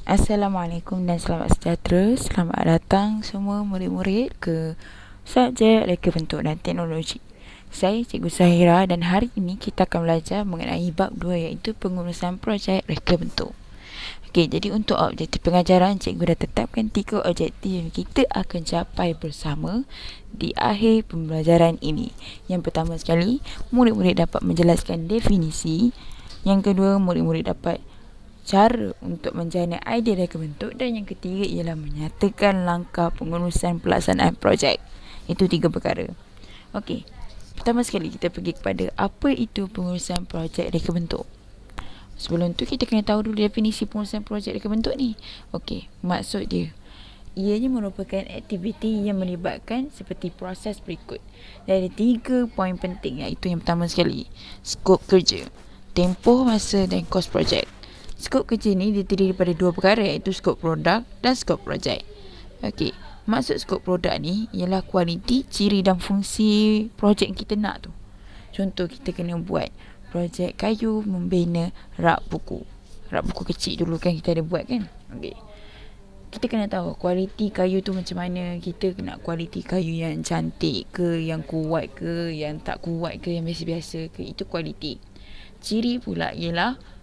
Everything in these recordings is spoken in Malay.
Assalamualaikum dan selamat sejahtera. Selamat datang semua murid-murid ke subjek reka bentuk dan teknologi. Saya Cikgu Sahira dan hari ini kita akan belajar mengenai bab 2 iaitu pengurusan projek reka bentuk. Okey, jadi untuk objektif pengajaran, cikgu dah tetapkan 3 objektif yang kita akan capai bersama di akhir pembelajaran ini. Yang pertama sekali, murid-murid dapat menjelaskan definisi. Yang kedua, murid-murid dapat cara untuk menjana idea reka bentuk. Dan yang ketiga ialah menyatakan langkah pengurusan pelaksanaan projek. Itu 3 perkara. Okey, pertama sekali kita pergi kepada apa itu pengurusan projek reka bentuk. Sebelum tu kita kena tahu dulu definisi pengurusan projek reka bentuk ni. Okey, maksud dia, ianya merupakan aktiviti yang melibatkan seperti proses berikut. Dari 3 poin penting, iaitu yang pertama sekali, skop kerja, tempoh masa dan kos projek. Skop kerja ni terdiri daripada 2 perkara, iaitu skop produk dan skop projek. Okey, maksud skop produk ni ialah kualiti, ciri dan fungsi projek yang kita nak tu. Contoh, kita kena buat projek kayu membina rak buku. Rak buku kecil dulu kan kita ada buat kan. Okey, kita kena tahu kualiti kayu tu macam mana. Kita kena kualiti kayu yang cantik ke, yang kuat ke, yang tak kuat ke, yang biasa-biasa ke. Itu kualiti. Ciri pula ialah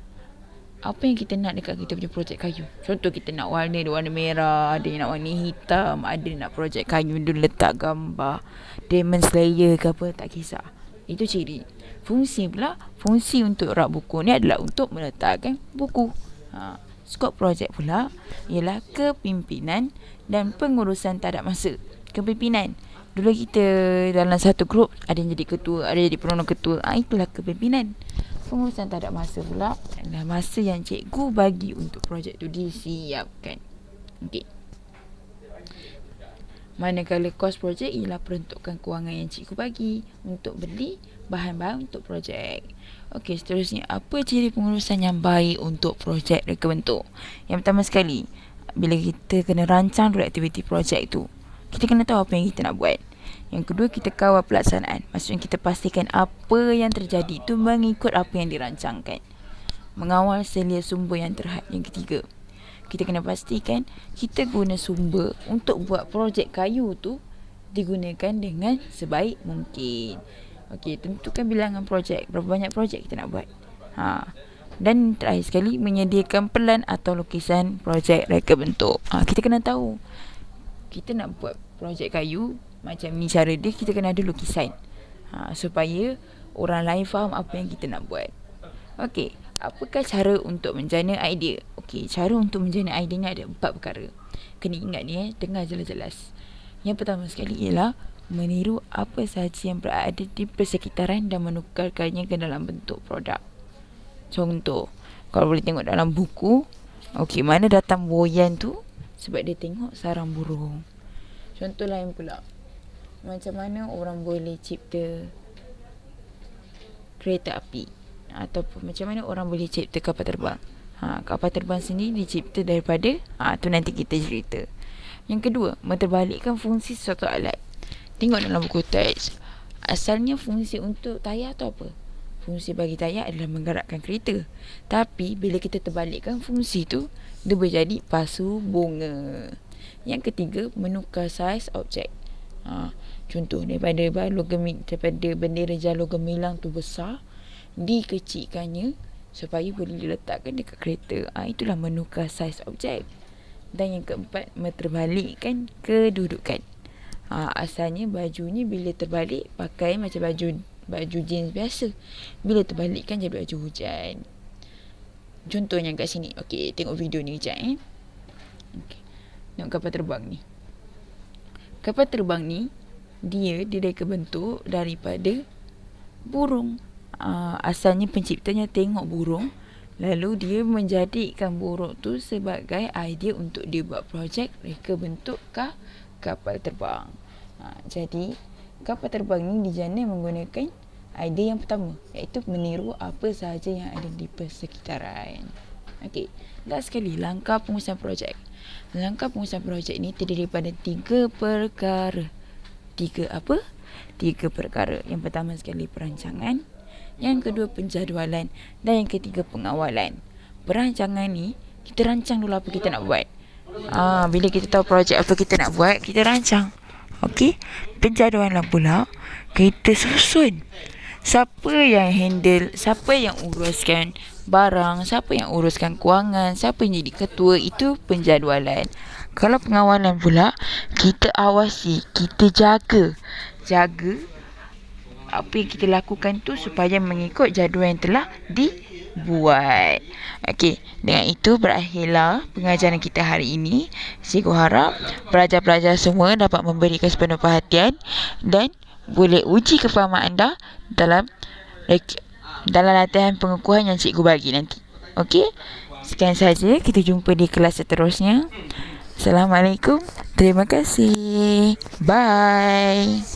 apa yang kita nak dekat kita punya projek kayu. Contoh, kita nak warna dia warna merah, ada yang nak warna hitam, ada nak projek kayu tu letak gambar Demon Slayer ke apa, tak kisah. Itu ciri. Fungsi pula, fungsi untuk rak buku ni adalah untuk meletakkan buku. Skop projek pula ialah kepimpinan dan pengurusan tak ada masa. Kepimpinan, dulu kita dalam satu grup ada yang jadi ketua, ada yang jadi penolong ketua. Itulah kepimpinan. Pengurusan tak ada masa pula adalah masa yang cikgu bagi untuk projek tu disiapkan. Okey. Manakala kos projek ialah peruntukan kewangan yang cikgu bagi untuk beli bahan-bahan untuk projek. Okey, seterusnya, apa ciri pengurusan yang baik untuk projek reka bentuk? Yang pertama sekali, bila kita kena rancang dulu aktiviti projek tu, kita kena tahu apa yang kita nak buat. Yang kedua, kita kawal pelaksanaan. Maksudnya kita pastikan apa yang terjadi itu mengikut apa yang dirancangkan. Mengawal selia sumber yang terhad. Yang ketiga, kita kena pastikan kita guna sumber untuk buat projek kayu tu digunakan dengan sebaik mungkin. Okey, tentukan bilangan projek, berapa banyak projek kita nak buat. Dan terakhir sekali, menyediakan pelan atau lukisan projek reka bentuk. Kita kena tahu kita nak buat projek kayu macam ni cara dia, kita kena ada lukisan supaya orang lain faham apa yang kita nak buat. Okey, apakah cara untuk menjana idea? Okey, cara untuk menjana idea ni ada 4 perkara. Kena ingat ni, dengar jelas-jelas. Yang pertama sekali ialah meniru apa sahaja yang berada di persekitaran dan menukarkannya ke dalam bentuk produk. Contoh, kalau boleh tengok dalam buku, okey, mana datang boyan tu? Sebab dia tengok sarang burung. Contoh lain pula, macam mana orang boleh cipta kereta api, ataupun macam mana orang boleh cipta kapal terbang. Kapal terbang sendiri dicipta daripada tu nanti kita cerita. Yang kedua, menterbalikkan fungsi sesuatu alat. Tengok dalam buku teks, asalnya fungsi untuk tayar tu apa? Fungsi bagi tayar adalah menggerakkan kereta. Tapi bila kita terbalikkan fungsi tu, dia berjadi pasu bunga. Yang ketiga, menukar saiz objek. Contoh, daripada bendera jalur gemilang tu besar, dikecilkannya supaya boleh diletakkan dekat kereta. Itulah menukar saiz objek. Dan yang keempat, menterbalikkan kedudukan. Asalnya baju ni bila terbalik pakai macam baju jeans biasa, bila terbalikkan jadi baju hujan. Contohnya kat sini. Okey, tengok video ni kejap Okey, tengok kapal terbang ni. Kapal terbang ni dia direka bentuk daripada burung. Asalnya penciptanya tengok burung, lalu dia menjadikan burung tu sebagai idea untuk dia buat projek reka bentuk kapal terbang. Jadi kapal terbang ni dijana menggunakan idea yang pertama, iaitu meniru apa sahaja yang ada di persekitaran. Okey, last sekali, langkah pengurusan projek. Langkah pengurusan projek ni terdiri daripada 3 perkara. 3 perkara. Yang pertama sekali, perancangan. Yang kedua, penjadualan. Dan yang ketiga, pengawalan. Perancangan ni kita rancang dulu apa kita nak buat. Bila kita tahu projek apa kita nak buat, kita rancang. Okey, penjadualan pula kita susun. Siapa yang handle, siapa yang uruskan barang, siapa yang uruskan kewangan, siapa yang jadi ketua, itu penjadualan. Kalau pengawalan pula, kita awasi, kita jaga apa yang kita lakukan tu supaya mengikut jadual yang telah dibuat. Okey, dengan itu berakhirlah pengajaran kita hari ini. Cikgu harap pelajar-pelajar semua dapat memberikan sepenuh perhatian dan boleh uji kefahaman anda dalam latihan pengukuhan yang cikgu bagi nanti. Okey, sekian saja, kita jumpa di kelas seterusnya. Assalamualaikum, terima kasih, bye.